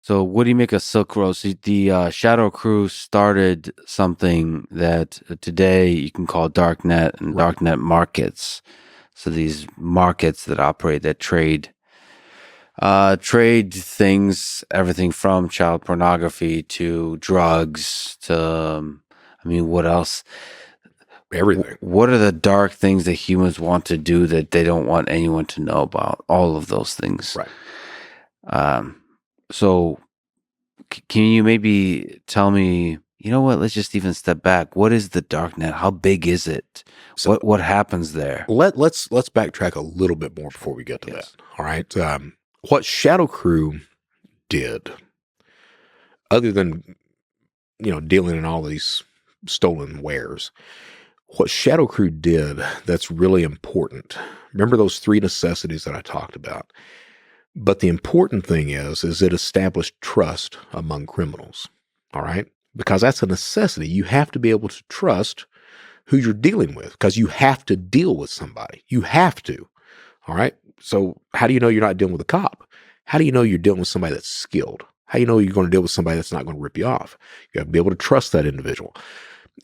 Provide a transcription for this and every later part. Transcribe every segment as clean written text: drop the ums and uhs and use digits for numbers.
So what do you make of Silk Road? So the ShadowCrew started something that today you can call Darknet and Right. Darknet markets. So these markets that operate, that trade things, everything from child pornography to drugs to, I mean, what else? Everything. What are the dark things that humans want to do that they don't want anyone to know about? All of those things. Right. So can you maybe tell me, you know what, let's just even step back. What is the Darknet? How big is it? So What happens there? let's backtrack a little bit more before we get to Yes. that. All right. What ShadowCrew did, other than dealing in all these stolen wares, what ShadowCrew did that's really important. Remember those three necessities that I talked about. But the important thing is it established trust among criminals. All right. Because that's a necessity. You have to be able to trust who you're dealing with because you have to deal with somebody. You have to. All right. So how do you know you're not dealing with a cop? How do you know you're dealing with somebody that's skilled? How do you know you're going to deal with somebody that's not going to rip you off? You have to be able to trust that individual.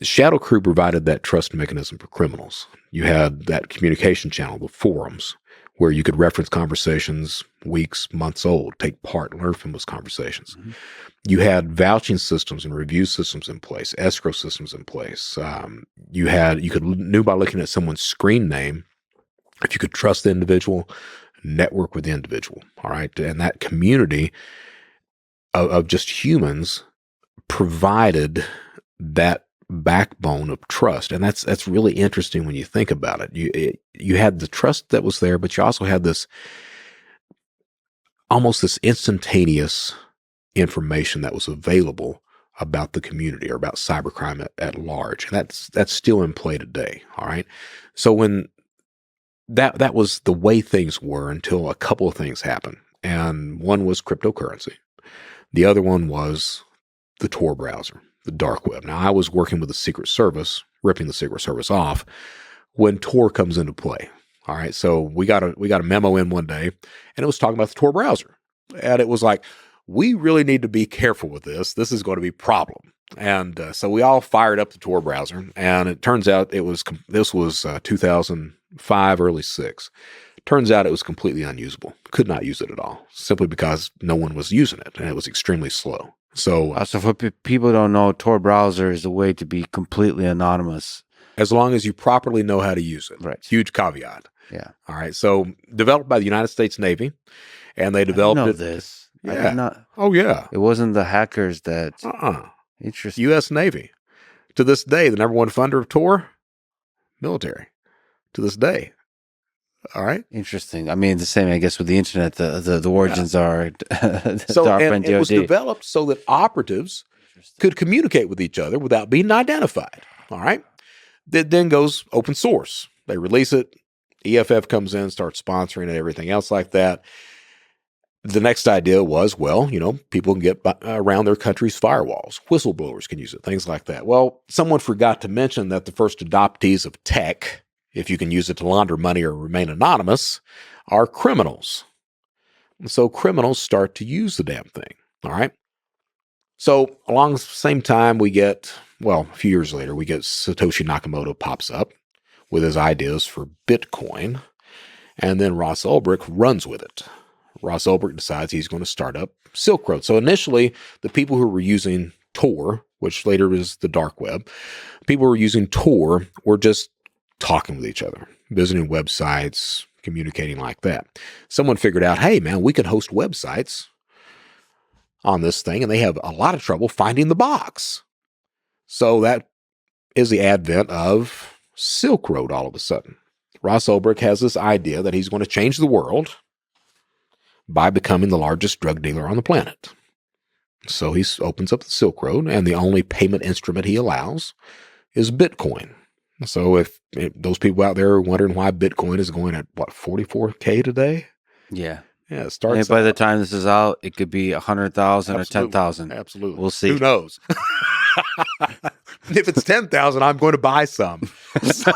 ShadowCrew provided that trust mechanism for criminals. You had that communication channel, the forums, where you could reference conversations weeks, months old, take part, learn from those conversations. Mm-hmm. You had vouching systems and review systems in place, escrow systems in place. You knew by looking at someone's screen name if you could trust the individual, network with the individual. All right, and that community of just humans provided that backbone of trust, and that's really interesting when you think about it. You had the trust that was there, but you also had this almost this instantaneous information that was available about the community or about cybercrime at large. And that's still in play today. All right. So when that was the way things were until a couple of things happened. And one was cryptocurrency. The other one was the Tor browser, the dark web. Now I was working with the Secret Service, ripping the Secret Service off when Tor comes into play. All right. So we got a memo in one day and it was talking about the Tor browser. And it was like, we really need to be careful with this. This is going to be a problem. And so we all fired up the Tor browser, and it turns out this was 2005, early 6. Turns out it was completely unusable. Could not use it at all, simply because no one was using it, and it was extremely slow. So, So for people who don't know, Tor browser is a way to be completely anonymous. as long as you properly know how to use it. Right. Huge caveat. Yeah. All right. So developed by the United States Navy, and they developed I know it. this. Yeah. I did not. Oh yeah. It wasn't the hackers that. Interesting. U.S. Navy. To this day, the number one funder of Tor, military. To this day. All right. Interesting. I mean, the same, I guess, with the internet. The origins are So DARPA and and it was DoD. developed so that operatives could communicate with each other without being identified. All right. That then goes open source. They release it. EFF comes in, starts sponsoring it, everything else like that. The next idea was, well, people can get around their country's firewalls. Whistleblowers can use it, things like that. Well, someone forgot to mention that the first adoptees of tech, if you can use it to launder money or remain anonymous, are criminals. And so criminals start to use the damn thing. All right. So along the same time, a few years later, we get Satoshi Nakamoto pops up with his ideas for Bitcoin. And then Ross Ulbricht runs with it. Ross Ulbricht decides he's going to start up Silk Road. So initially, the people who were using Tor, which later was the dark web, people who were using Tor were just talking with each other, visiting websites, communicating like that. Someone figured out, hey, man, we can host websites on this thing, and they have a lot of trouble finding the box. So that is the advent of Silk Road all of a sudden. Ross Ulbricht has this idea that he's going to change the world by becoming the largest drug dealer on the planet. So he opens up the Silk Road, and the only payment instrument he allows is Bitcoin. So if those people out there are wondering why Bitcoin is going at, 44K today? Yeah. Yeah, it starts And by the time this is out, it could be 100,000 or 10,000. Absolutely. We'll see. Who knows? If it's 10,000, I'm going to buy some. So,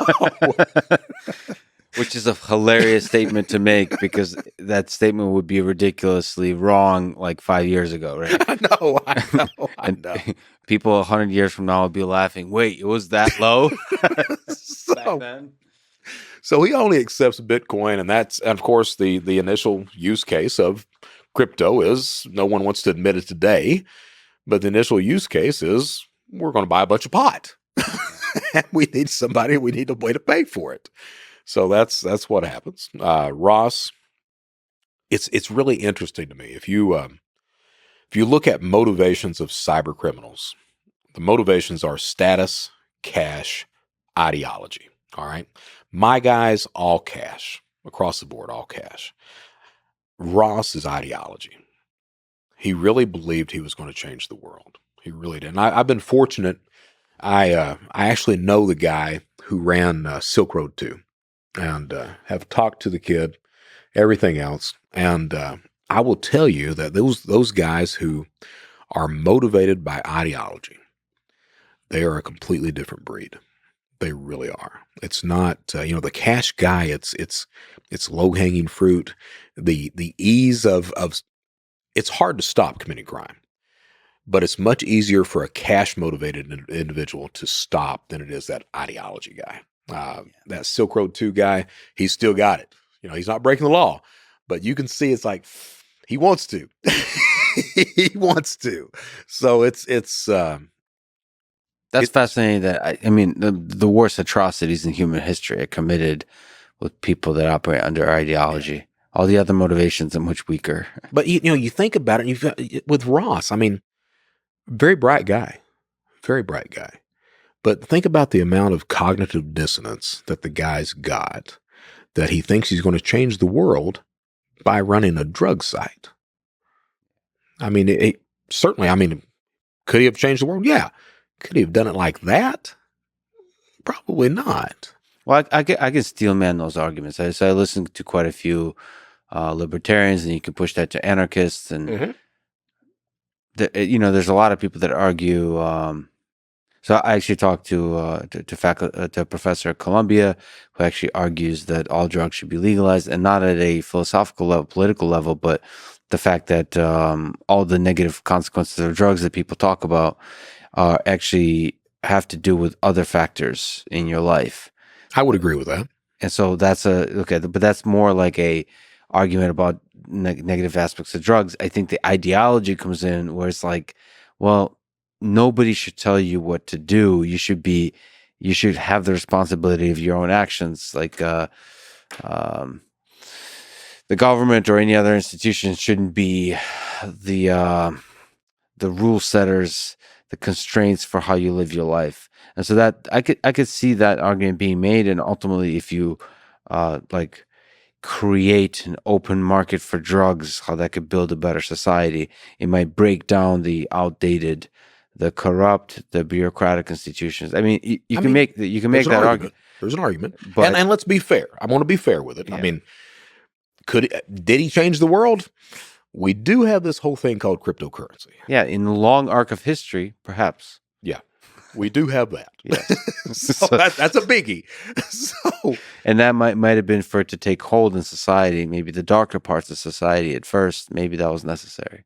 Which is a hilarious statement to make because that statement would be ridiculously wrong like 5 years ago, right? I know, I know, I And know. people 100 years from now will be laughing. Wait, it was that low back So, then? so he only accepts Bitcoin, and that's, and of course, the initial use case of crypto is no one wants to admit it today, but the initial use case is we're going to buy a bunch of pot. And we need a way to pay for it. So that's what happens. Ross, it's really interesting to me. If you look at motivations of cyber criminals, the motivations are status, cash, ideology. All right. My guys, all cash across the board, all cash. Ross is ideology. He really believed he was going to change the world. He really did. And I've been fortunate. I actually know the guy who ran Silk Road 2 and have talked to the kid, everything else. And I will tell you that those guys who are motivated by ideology, they are a completely different breed. They really are. It's not the cash guy. It's low hanging fruit. The ease of it's hard to stop committing crime, but it's much easier for a cash motivated individual to stop than it is that ideology guy. That Silk Road 2 guy, he's still got it. He's not breaking the law, but you can see it's like he wants to. He wants to. So it's That's fascinating. That I mean, the worst atrocities in human history are committed with people that operate under ideology. Yeah. All the other motivations are much weaker. But you think about it. With Ross, I mean, very bright guy, very bright guy. But think about the amount of cognitive dissonance that the guy's got, that he thinks he's going to change the world by running a drug site. I mean, certainly. I mean, could he have changed the world? Yeah. Could he have done it like that? Probably not. Well, I can steel man those arguments. So I listen to quite a few libertarians, and you can push that to anarchists, and there's a lot of people that argue. So I actually talked to a professor at Columbia who actually argues that all drugs should be legalized, and not at a philosophical level, political level, but the fact that all the negative consequences of drugs that people talk about actually have to do with other factors in your life. I would agree with that. And so that's but that's more like a argument about negative aspects of drugs. I think the ideology comes in where it's like, well, nobody should tell you what to do. You should have the responsibility of your own actions. Like the government or any other institution shouldn't be the rule setters, the constraints for how you live your life. And so that I could see that argument being made. And ultimately, if you create an open market for drugs, how that could build a better society, it might break down the outdated, the corrupt, the bureaucratic institutions. I mean, you can make that argument. There's an argument, but and let's be fair. I want to be fair with it. Yeah. I mean, did he change the world? We do have this whole thing called cryptocurrency. Yeah, in the long arc of history, perhaps. Yeah, we do have that. Yes. So that's a biggie. And that might have been for it to take hold in society, maybe the darker parts of society at first. Maybe that was necessary.